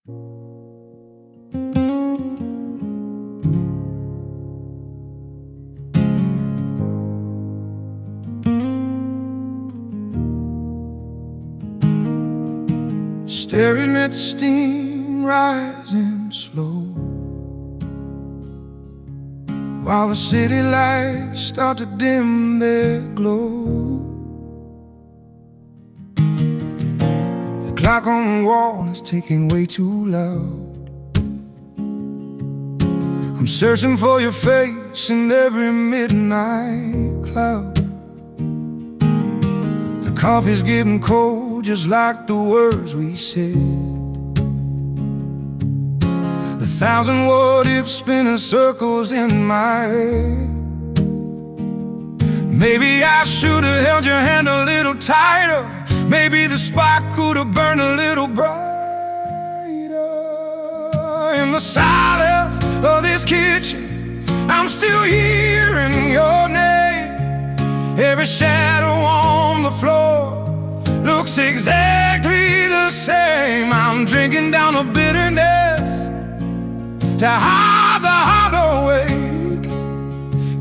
Staring at the steam rising slow, while the city lights start to dim their glow. The clock on the wall is ticking way too loud. I'm searching for your face in every midnight cloud. The coffee's getting cold, just like the words we said. The thousand what ifs spinning circles in my head. Maybe I should have held your hand a little tighter. Maybe the spark could have burned a little brighter. In the silence of this kitchen, I'm still hearing your name. Every shadow on the floor looks exactly the same. I'm drinking down the bitterness to hide the heart awake,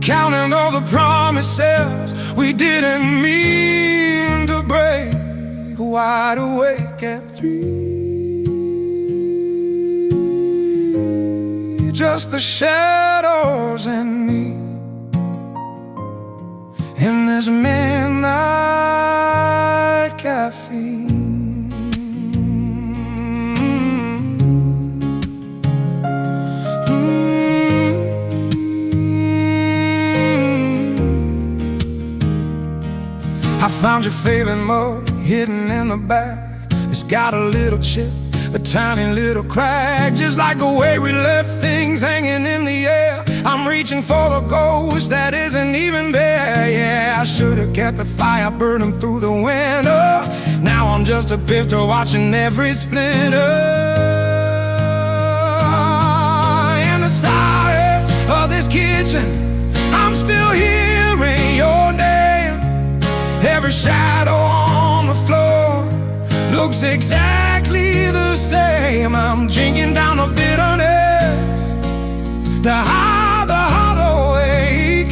counting all the promises we didn't mean to break. Wide awake at 3, just the shadows and me in this midnight caffeine. I found your favorite mug hidden in the back. It's got a little chip, a tiny little crack, just like the way we left things hanging in the air. I'm reaching for the ghost that isn't even there. Yeah, I should've kept the fire burning through the window. Now I'm just a picture watching every splinter. In the silence of this kitchen, I'm still hearing your name. Every shadow on the floor looks exactly the same. I'm drinking down the bitterness to hide the heart awake,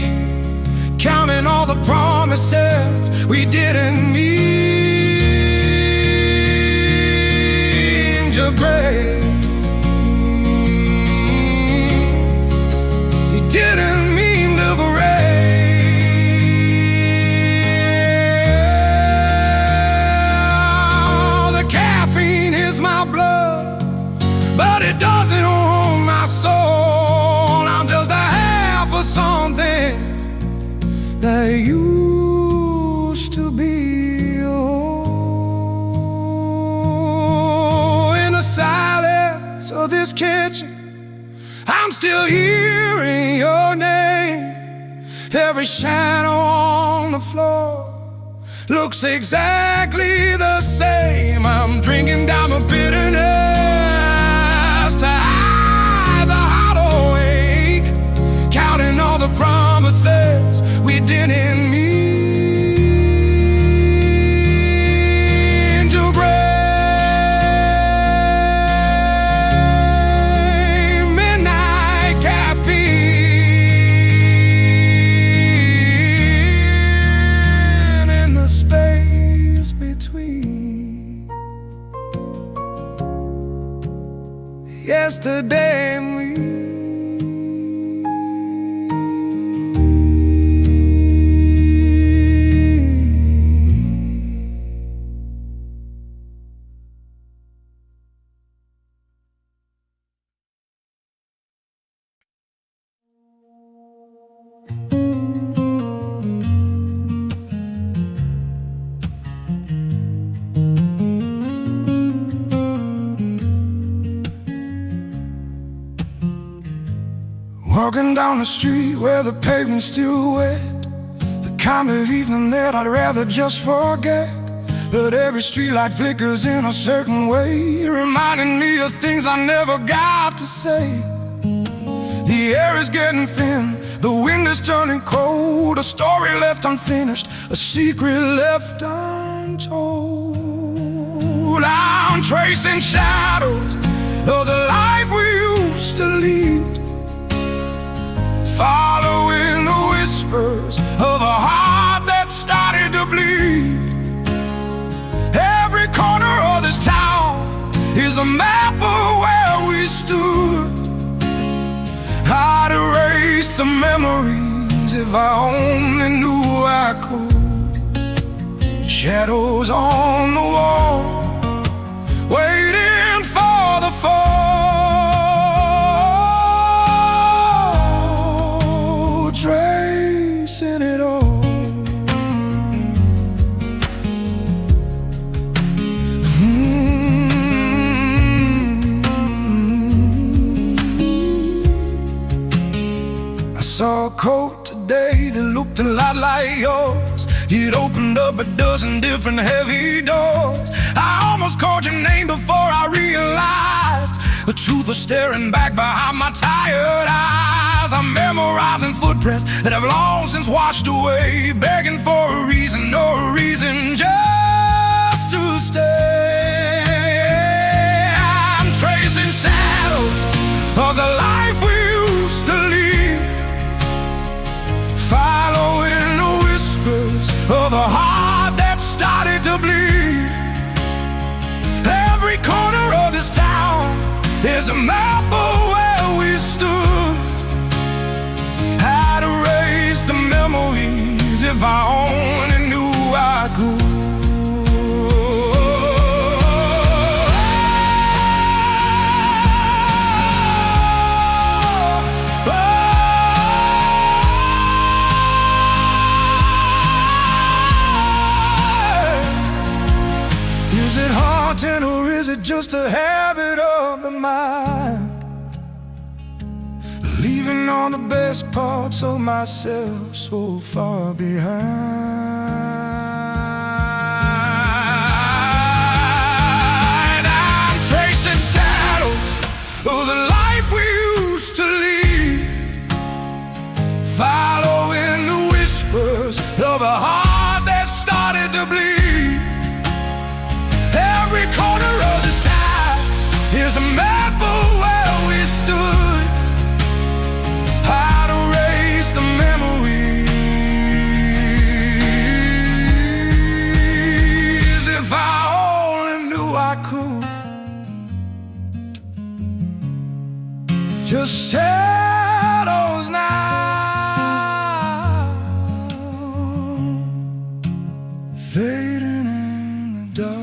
counting all the promises we didn't mean to break. You didn't mean to break. The caffeine is my blood, but it doesn't own my soul. I'm just a half of something that used to be. Oh, in the silence of this kitchen, I'm still hearing your name. Every shadow on the floor looks exactly the same. I'm drinking down the bitterness to hide the heart awake, counting all the promises we didn't mean to break. Midnight caffeine in the space between yesterday and me. Walking down the street where the pavement's still wet, the kind of evening that I'd rather just forget. But every streetlight flickers in a certain way, reminding me of things I never got to say. The air is getting thin, the wind is turning cold, a story left unfinished, a secret left untold. I'm tracing shadows of the life we used to lead, following the whispers of a heart that started to bleed. Every corner of this town is a map of where we stood. I'd erase the memories if I only knew I could. Shadows on the wall, waiting for the fall, tracing it all. I saw a coat today that looked a lot like yours. It opened up a dozen different heavy doors. I almost called your name before I realized the truth was staring back behind my tired eyes. I'm memorizing footprints that have long since washed away, begging for a reason, no reason, just to stay. I'm tracing shadows of the life we used to lead, following the whispers of a heart that started to bleed. Every corner of this town is a map of where we stood. I'd erase the memories if I only knew I could. Is it haunting or is it just a habit of the mind? Leaving all the best parts of myself so far behind. I'm tracing shadows of the life we used to lead, following the whispers of a heart that started to bleed. Every corner of this town is a map of where we stood. I'd erase the memories if I only knew I could. Just shadows now, fading in the dark.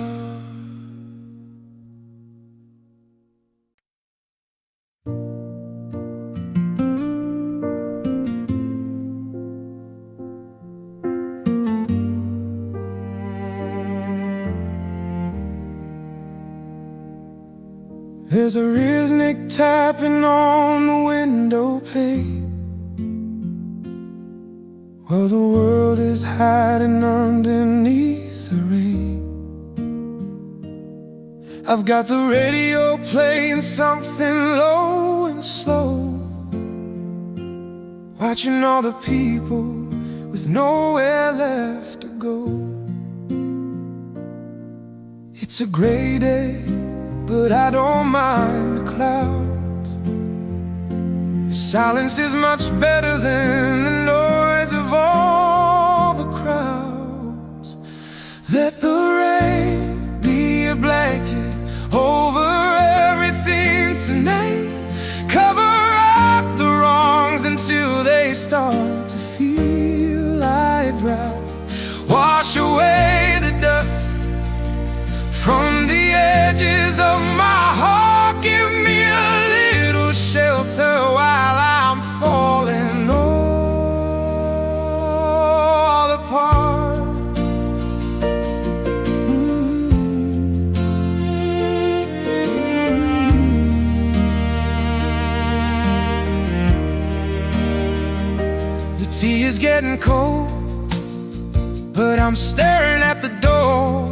There's a rhythmic tapping on the window pane, while the world is hiding underneath the rain. I've got the radio playing something low and slow, watching all the people with nowhere left to go. It's a gray day, but I don't mind the clouds. The silence is much better than the noise of all the crowds. Let the rain be a blanket over everything tonight. Cover up the wrongs until they start to feel like right. Wash away the dust from the edges of my heart. Give me a little shelter while I'm falling all apart. The tea is getting cold, but I'm staring at the door,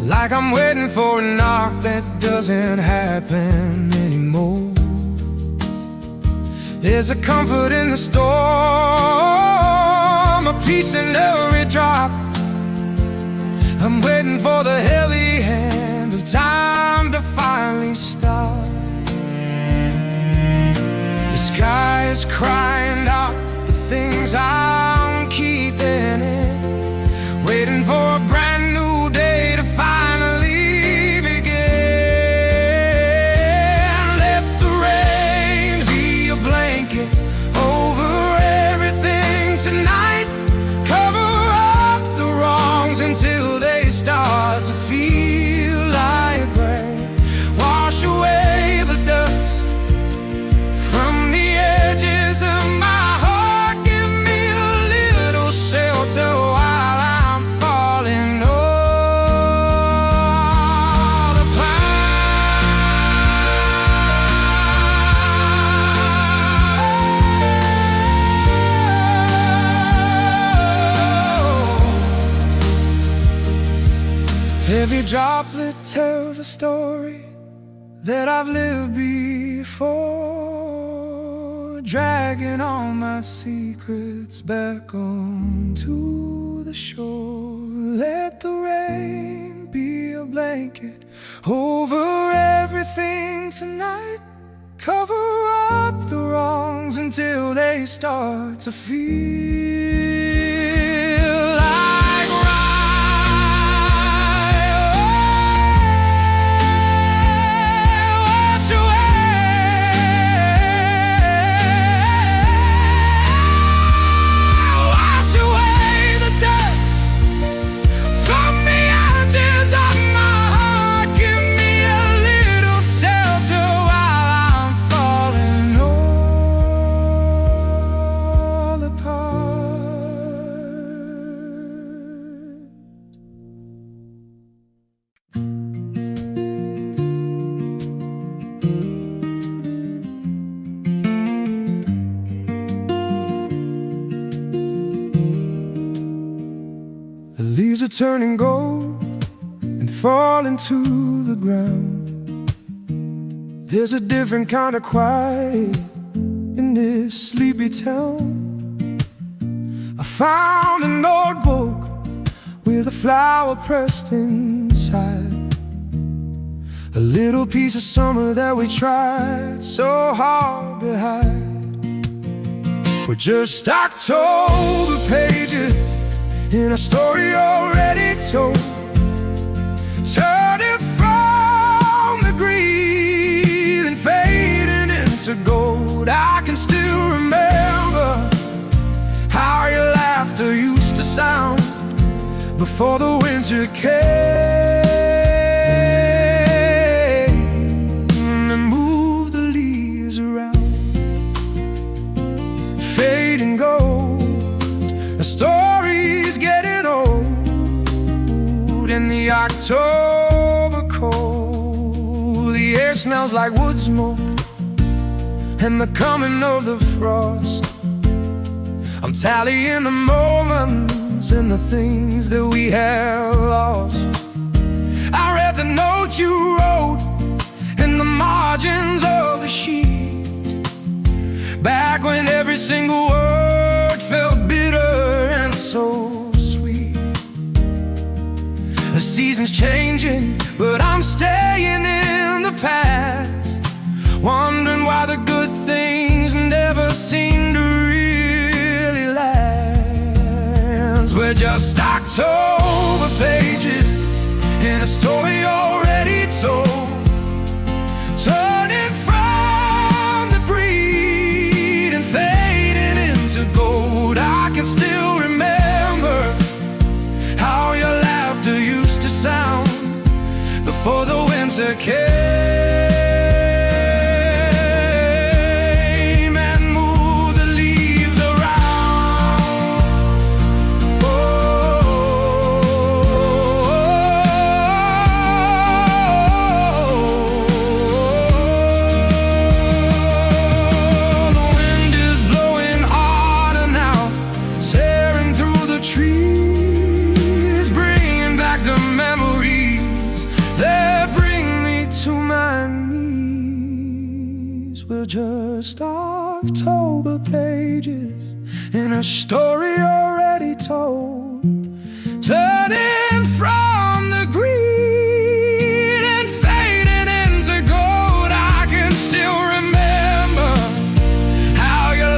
like I'm waiting for a knock that doesn't happen anymore. There's a comfort in the storm, a peace in every drop. I'm waiting for the heavy hand of time to finally stop. is crying out the things I'm keeping in, waiting for a brand new day to finally begin. Let the rain be a blanket over everything tonight. Cover up the wrongs until they start to feel like rain. Wash away the dust from the edges of my heart. Give me a little shelter while I'm falling all apart. Every droplet tells a story that I've lived before, dragging all my secrets back onto the shore. Let the rain be a blanket over everything tonight. Cover up the wrongs until they start to feel like turning gold and falling to the ground. There's a different kind of quiet in this sleepy town. I found a notebook with a flower pressed inside, a little piece of summer that we tried so hard behind. We're just October pages in a story already told, turning from the green and fading into gold. I can still remember how your laughter used to sound before the winter came and moved the leaves around, fading gold. The story's getting old in the October cold. The air smells like wood smoke and the coming of the frost. I'm tallying the moments and the things that we have lost. I read the note you wrote in the margins of the sheet, back when every single word felt bitter and so sweet. The season's changing, but I'm staying in the past, wondering why the good things never seem to really last. We're just October pages in a story already told, turning from the breed and fading into gold. I can still remember how your laughter used to sound before the winter came and moved the leaves around. Oh, the wind is blowing harder now, tearing through the trees, bringing back the memories that bring me to my knees. We're just October pages in a story already told, turning from the green and fading into gold. I can still remember how your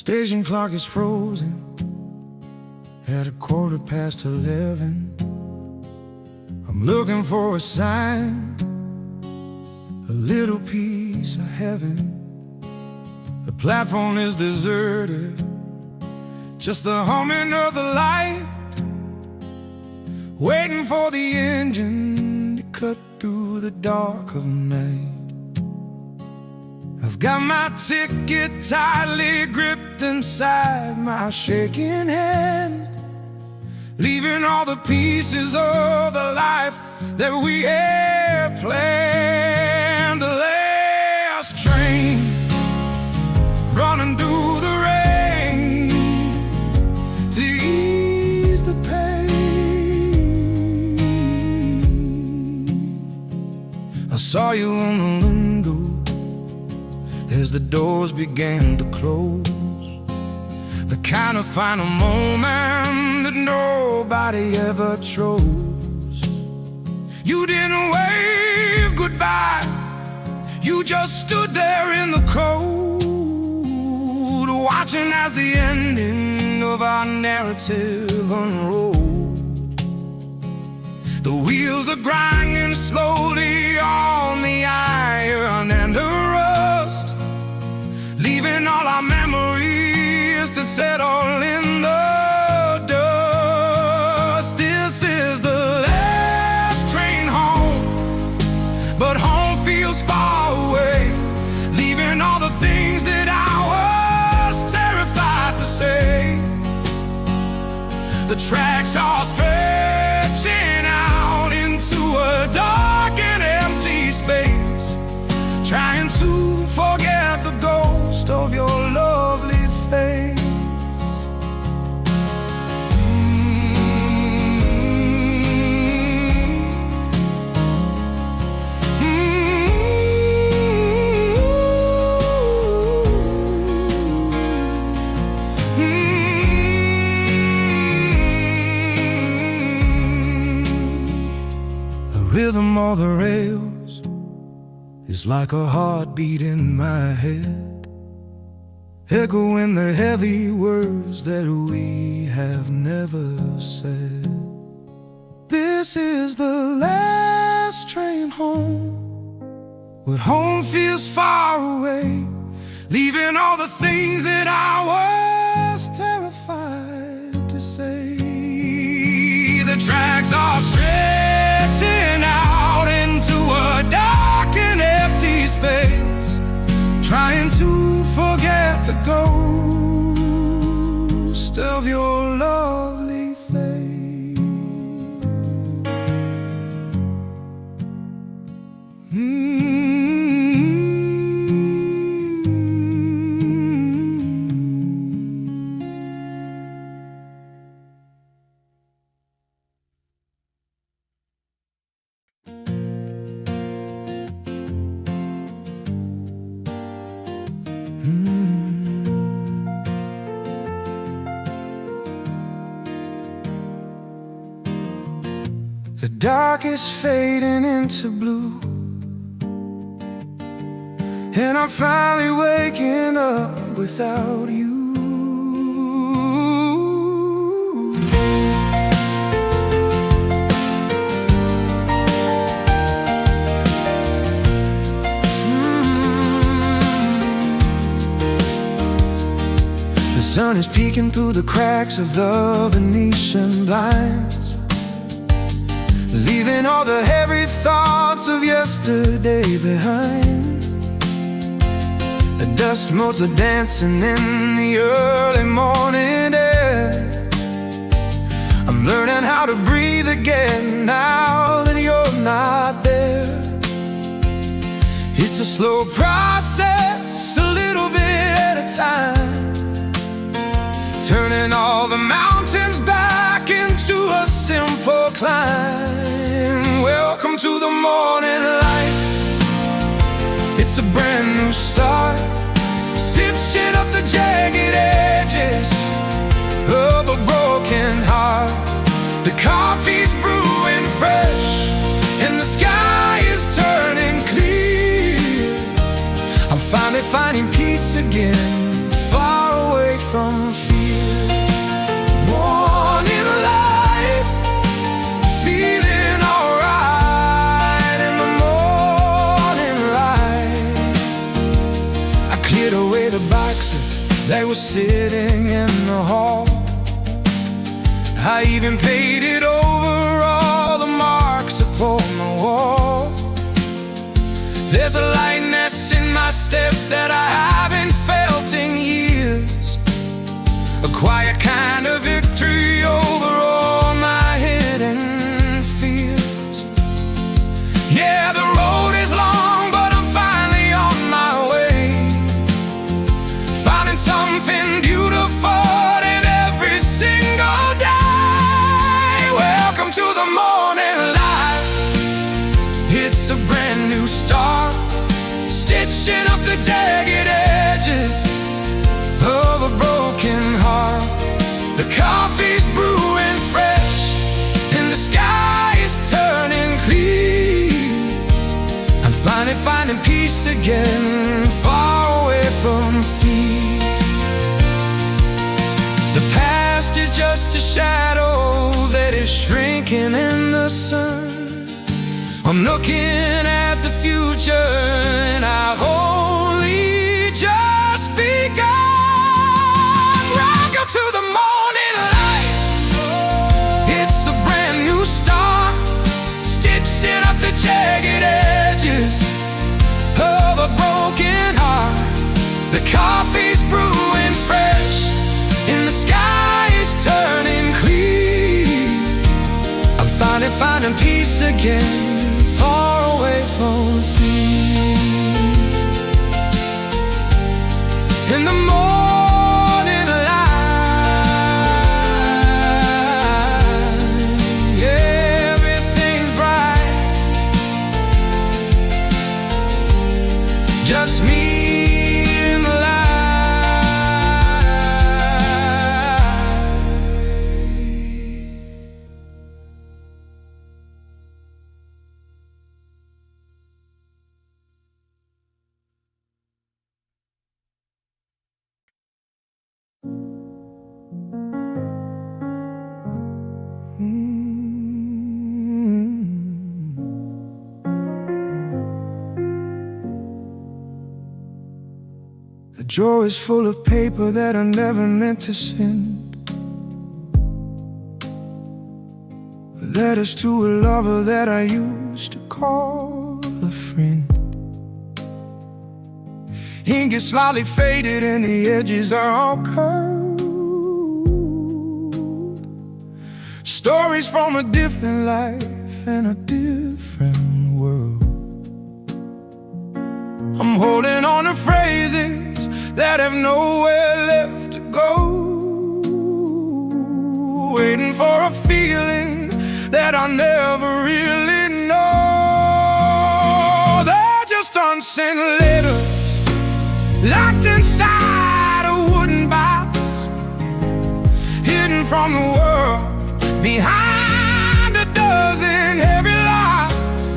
station clock is frozen at 11:15. I'm looking for a sign, a little piece of heaven. The platform is deserted, just the humming of the light, waiting for the engine to cut through the dark of night. I've got my ticket tightly gripped inside my shaking hand, leaving all the pieces of the life that we had planned. The last train running through the rain to ease the pain. I saw you on the window as the doors began to close, the kind of final moment that nobody ever chose. You didn't wave goodbye, you just stood there in the cold, watching as the ending of our narrative unrolled. The wheels are grinding slowly on the iron and the rust, leaving all our memories to settle in the dust. This is the last train home, but home feels far away, leaving all the things that I was terrified to say. The tracks are stretching out into a dark and empty space, trying to forget the ghost of your lovely face. The rhythm of the rails is like a heartbeat in my head, echoing the heavy words that we have never said. This is the last train home, but home feels far away, leaving all the things that I was terrified to say. The tracks are stretching out into a dark and empty space, trying to forget the ghost of your lovely face. The dark is fading into blue, and I'm finally waking up without you. The sun is peeking through the cracks of the Venetian blinds, leaving all the heavy thoughts of yesterday behind. The dust motes are dancing in the early morning air. I'm learning how to breathe again now that you're not there. It's a slow process, a little bit at a time, turning all the mountains back into a simple climb. Welcome to the morning light, it's a brand new start, stitching up the jagged edges of a broken heart. The coffee's brewing fresh and the sky is turning clear. I'm finally finding peace again, far away was sitting in the hall. I even painted over all the marks upon the wall. There's a lightness in my step that I haven't felt in years, a quiet kind of victory over all my hidden fears. Yeah, the road is long, but I'm finally on my way, finding something beautiful in every single day. Welcome to the morning light. It's a brand new start, stitching up the jagged edges of a broken heart. The coffee's brewing fresh and the sky is turning clean. I'm finally finding peace again, far away from fear. The past is just a shadow that is shrinking in the sun. I'm looking at the future and I've only just begun. Welcome to the morning light. It's a brand new start, stitching up the jagged edges of a broken heart. The coffee's brewing fresh and the sky is turning clean. I'm finally finding peace again, far away from fear. In the morning light, everything's bright, just me in the light. The drawer is full of paper that I never meant to send, letters to a lover that I used to call a friend. Ink is slightly faded and the edges are all curved. Stories from a different life and a different world. I'm holding on to phrases that have nowhere left to go, waiting for a feeling that I never really know. They're just unsent letters locked inside a wooden box, hidden from the world behind a dozen heavy locks.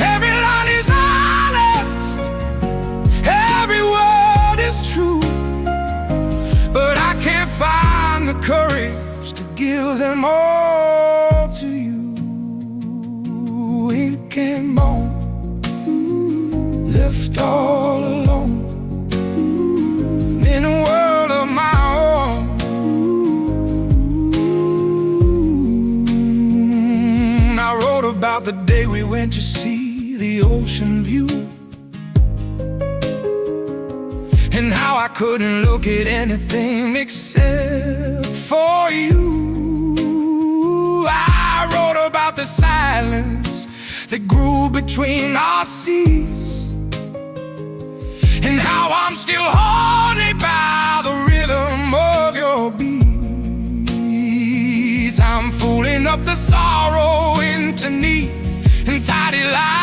Every line is honest, every word is true, but I can't find the courage to give them all to you. Ink and bone, left all alone in a world of my own. I wrote about the day we went to see the ocean view, and how I couldn't look at anything except for you. I wrote about the silence that grew between our seas, and how I'm still haunted by the rhythm of your beats. I'm fooling up the sorrow into neat and tidy lines,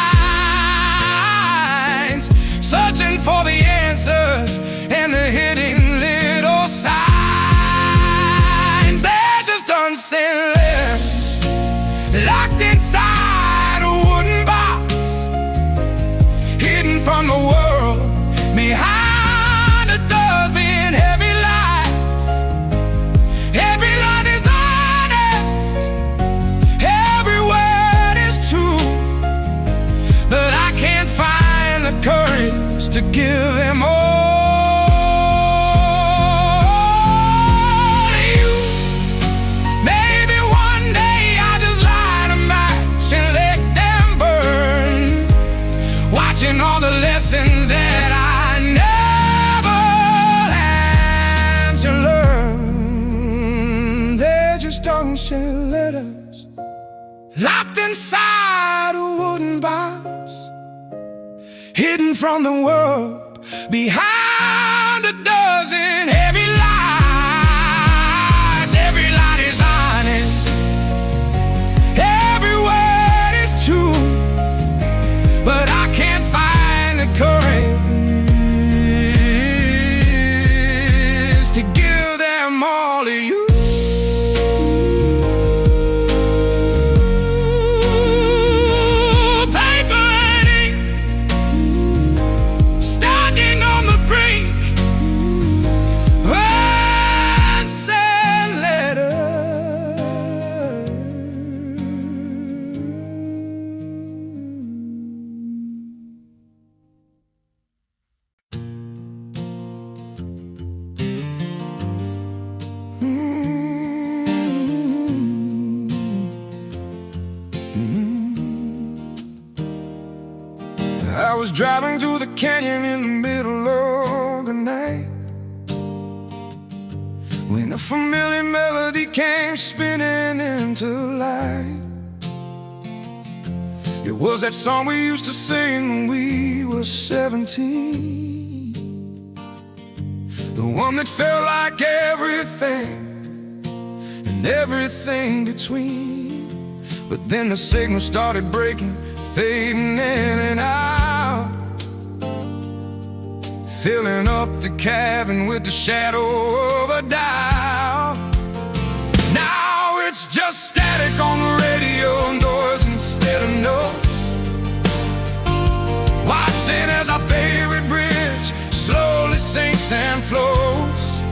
searching for the answers and the hidden little signs. They're just unsent letters locked inside a wooden box, hidden from the world behind a dozen heavy lights. Every line is honest, every word is true, wooden box, hidden from the world, behind a dozen heavy lies. Every lie is honest, every word is true, but I can't find the courage to give them all to you. I was driving through the canyon in the middle of the night when a familiar melody came spinning into life. It was that song we used to sing when we were 17, the one that felt like everything and everything between. But then the signal started breaking, fading in and out, filling up the cabin with the shadow of a doubt. Now it's just static on the radio, noise instead of notes, watching as our favorite bridge slowly sinks and floats.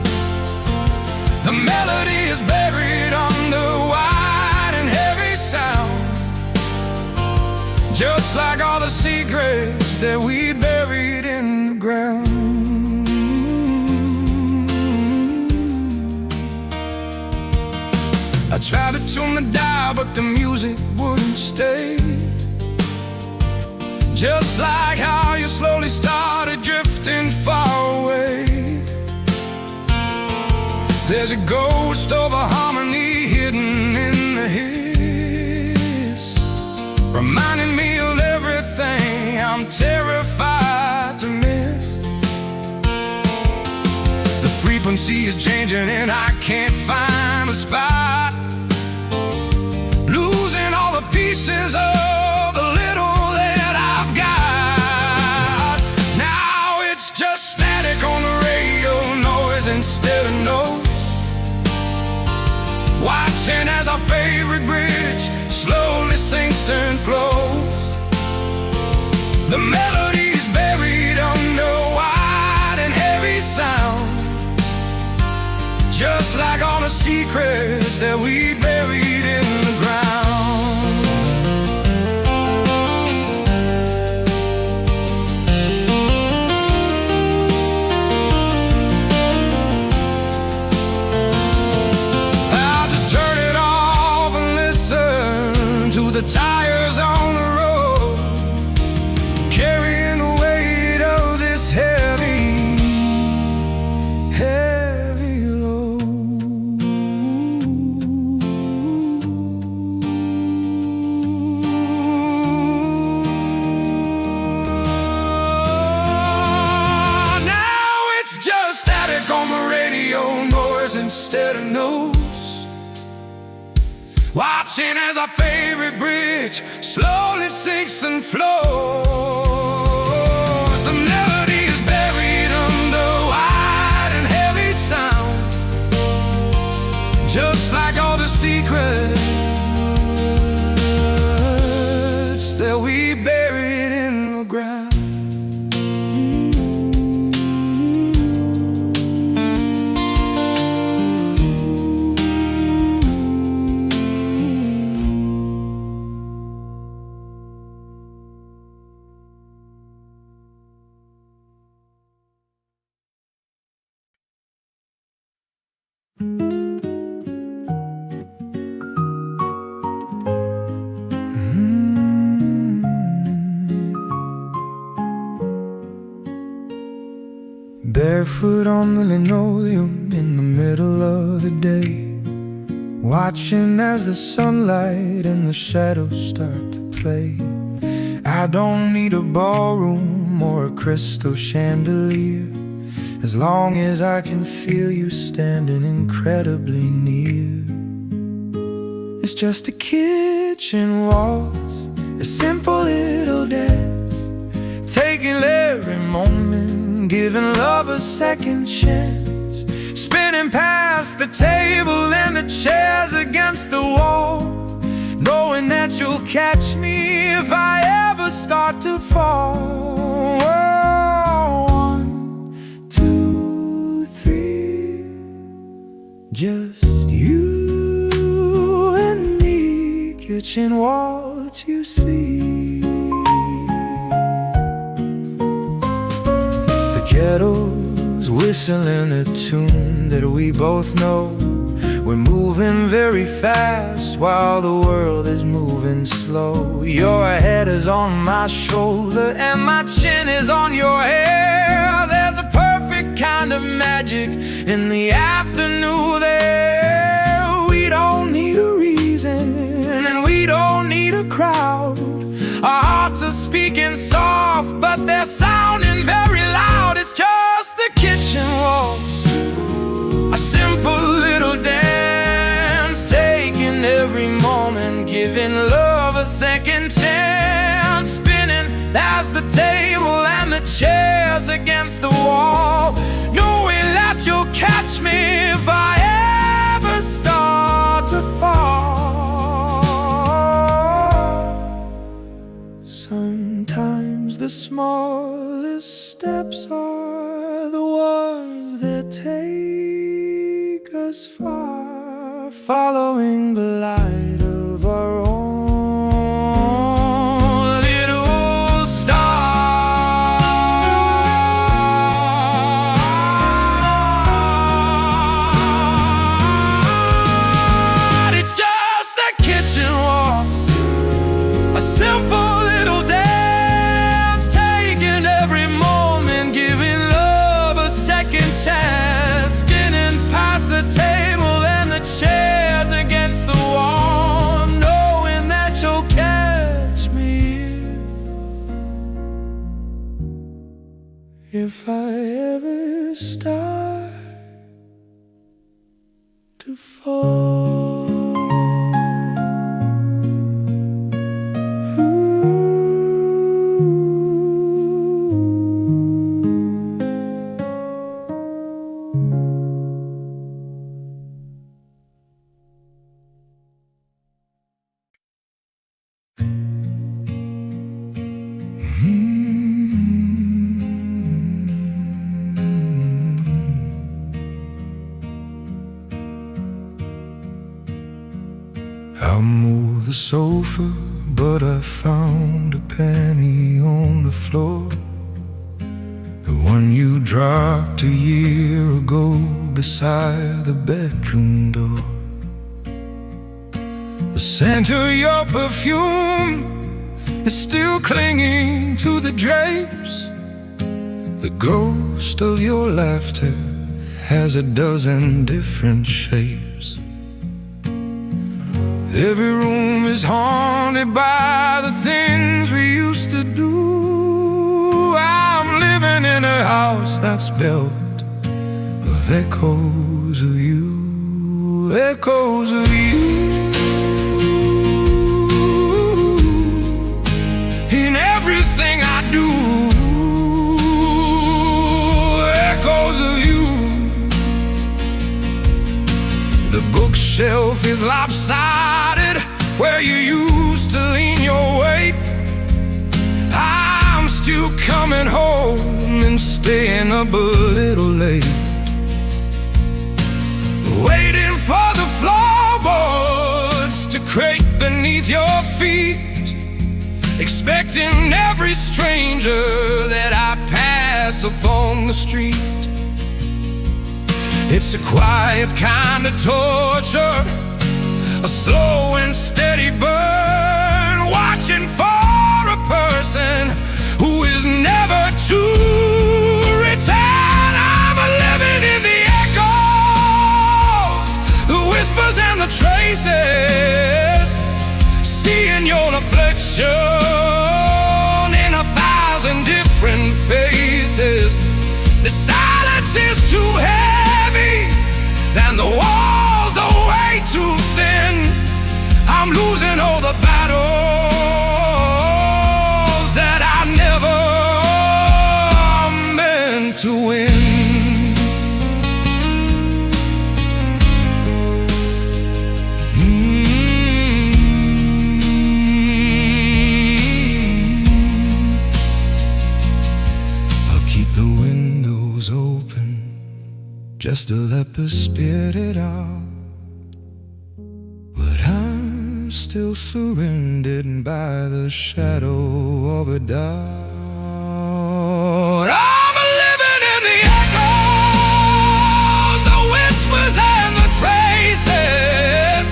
The melody is buried under wide and heavy sound, just like all the secrets that we buried in the ground. I tried to tune the dial, but the music wouldn't stay. Just like how you slowly started drifting far away. There's a ghost of a harmony hidden in the hills, reminding me of everything I'm terrified to miss. The frequency is changing and I can't find a spot, losing all the pieces of the little that I've got. Now it's just static on the radio, noise instead of notes, watching as our favorite bridge slowly sinks and flows. The melody's buried under wide and heavy sound, just like all the secrets that we buried in the ground. I'll just turn it off and listen to the tires on the road, carrying the weight of this heavy, heavy load. Now it's just static on the radio, noise instead of notes, watching as our favorite bridge slowly sinks and flows. The melody is buried under wide and heavy sound, just like all the secrets that we buried in the ground. Barefoot on the linoleum in the middle of the day, watching as the sunlight and the shadows start to play. I don't need a ballroom or a crystal chandelier, as long as I can feel you standing incredibly near. It's just a kitchen waltz, a simple little dance, taking every moment, giving love a second chance, spinning past the table and the chairs against the wall, knowing that you'll catch me if I ever start to fall. Oh, 1, 2, 3, just you and me, kitchen waltz, you see. The kettle's whistling a tune that we both know. We're moving very fast while the world is moving slow. Your head is on my shoulder and my chin is on your hair. There's a perfect kind of magic in the afternoon there. We don't need a reason and we don't need a crowd. Our hearts are speaking soft, but they're sounding very loud. It's just a kitchen waltz, a simple little dance, taking every moment, giving love a second chance, spinning as the table and the chairs against the wall, knowing that you'll catch me if I ever start to fall. Sometimes the smallest steps are the ones that take us far, following the light of our own little star. It's just a kitchen waltz, a simple little dance, taking every moment, giving love a second chance, skinning past the table and the chairs against the wall, knowing that you'll catch me if I ever start to fall. I moved the sofa, but I found a penny on the floor, the one you dropped a year ago beside the bedroom door. The scent of your perfume is still clinging to the drapes. The ghost of your laughter has a dozen different shapes. Every room is haunted by the things we used to do. I'm living in a house that's built of echoes of you, echoes of you. In everything I do, echoes of you. The bookshelf is lopsided where you used to lean your weight. I'm still coming home and staying up a little late, waiting for the floorboards to creak beneath your feet, expecting every stranger that I pass upon the street. It's a quiet kind of torture, a slow and steady burn, watching for a person who is never to return. I'm living in the echoes, the whispers and the traces, seeing your reflection just to let the spirit out. But I'm still surrendered by the shadow of a doubt. I'm living in the echoes, the whispers and the traces,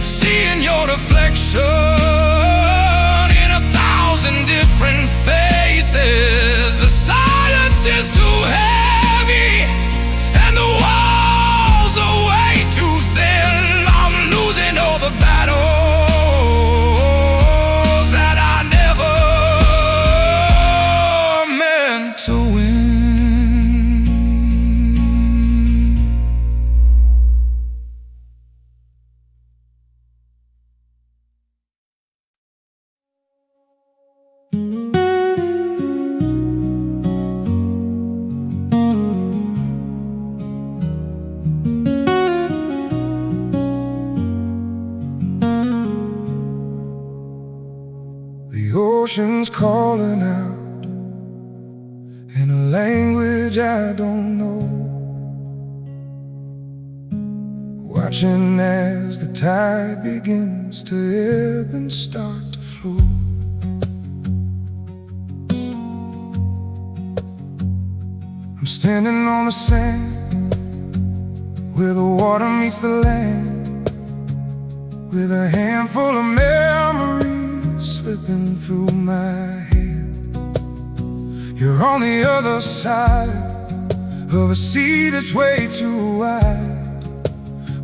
seeing your reflection in 1,000 different faces. The silence is too heavy and the walls are way too thin. I'm losing all the battles that I never meant to win. The ocean's calling out in a language I don't know, watching as the tide begins to ebb and start to flow. I'm standing on the sand where the water meets the land, with a handful of memories slipping through my head. You're on the other side of a sea that's way too wide,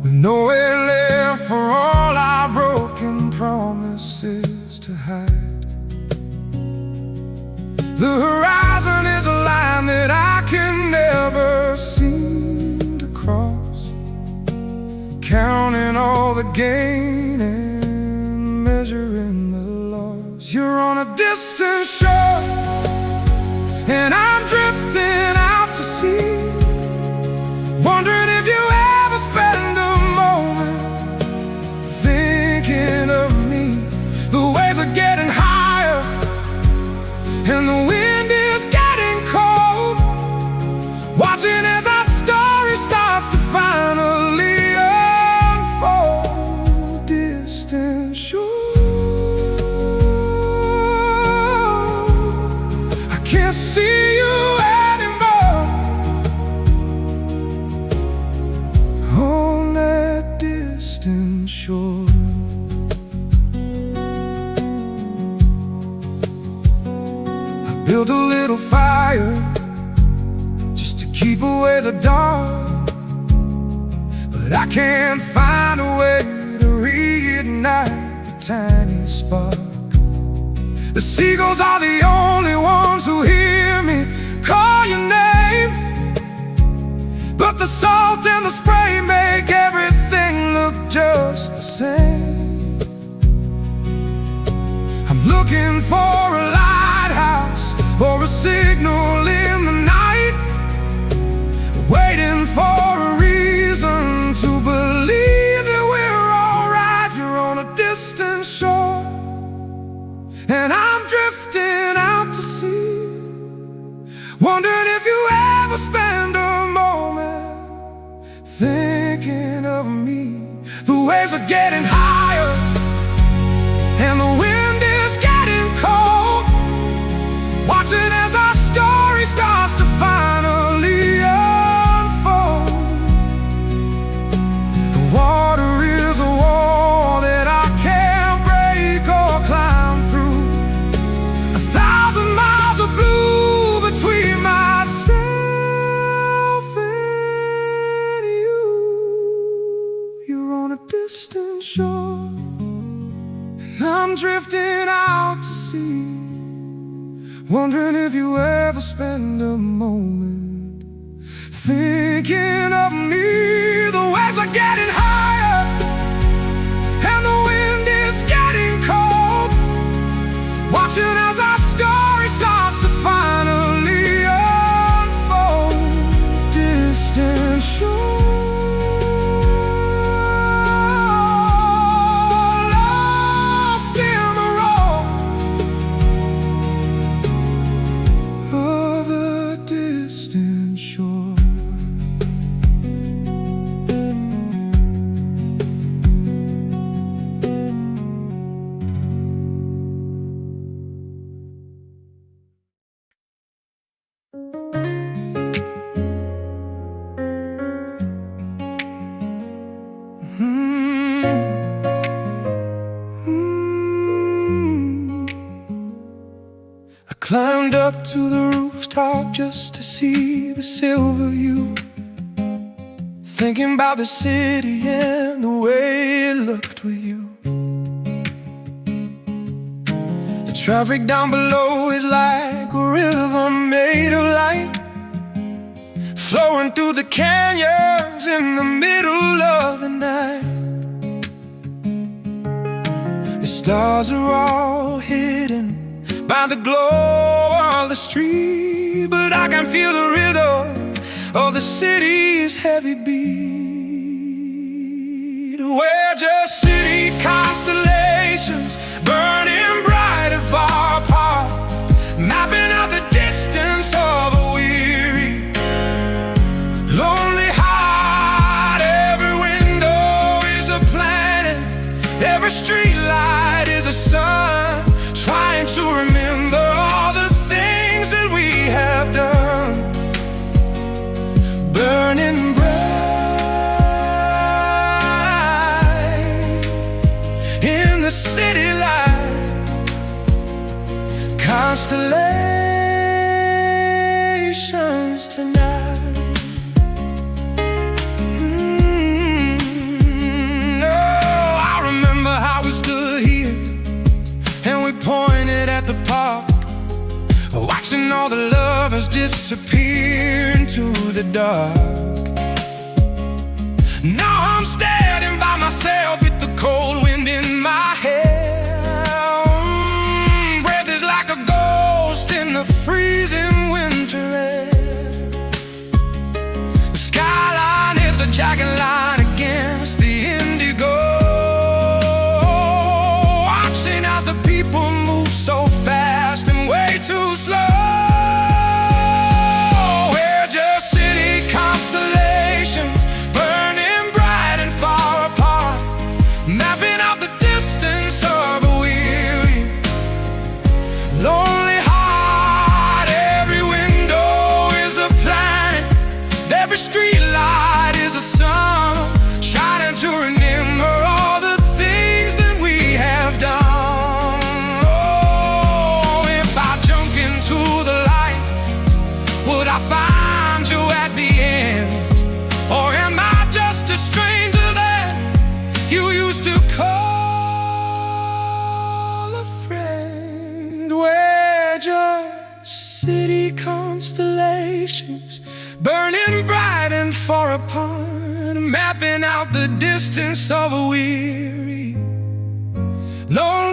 with nowhere left for all our broken promises to hide. The horizon is a line that I can never seem to cross, counting all the gain and measuring the loss. You're on a distant shore and I'm drifting out to sea, wondering if you ever spend a moment thinking of me. The waves are getting higher and the wind is getting cold, watching as our story starts to finally unfold. Distant shore, I can't see you anymore on that distant shore. Build a little fire just to keep away the dark, but I can't find a way to reignite the tiny spark. The seagulls are the only ones who hear me call your name, but the salt and the spray make everything look just the same. I'm looking for a lighthouse or a signal in the night, waiting for a reason to believe that we're alright. You're on a distant shore and I'm drifting out to sea, wondering if you ever spend a moment thinking of me. The waves are getting higher and the wind is getting cold, watching as our story starts to finally unfold. The water is a wall that I can't break or climb through, 1,000 miles of blue between myself and you. You're on a distant shore and I'm drifting out to sea, wondering if you ever spend a moment thinking of me. The waves are getting higher and the wind is getting cold, watching as our story starts to finally unfold. Distant shore, lost in the road of the distant shore. I climbed up to the rooftop just to see the silver view, thinking about the city and the way it looked with you. The traffic down below is like a river made of light, flowing through the canyons in the middle of the night. The stars are all hidden by the glow of the street, but I can feel the rhythm of the city's heavy beat. We're just city constellations, burning bright and far apart, mapping out the distance of a weary, lonely heart. Every window is a planet, every street light is a sun, trying to remember all the things that we have done. Burning bright in the city light, constellations tonight. Oh, I remember how we stood here and we pointed at the park, watching all the lovers disappear into the dark. Now I'm standing by myself with the cold wind in my hair. Breath is like a ghost in the freezing winter air. The skyline is a jagged line against the indigo, watching as the people move so fast and way too slow. We're just city constellations, burning bright and far apart, mapping out the distance of a weary, lonely heart. Every window is a planet, every street light is a sun, shining to remember all the things that we have done. Oh, if I jump into the lights, would I find you at the end? Or am I just a stranger that you used to call a friend? We're just city constellations, burning bright and far apart, mapping out the distance of a weary, lonely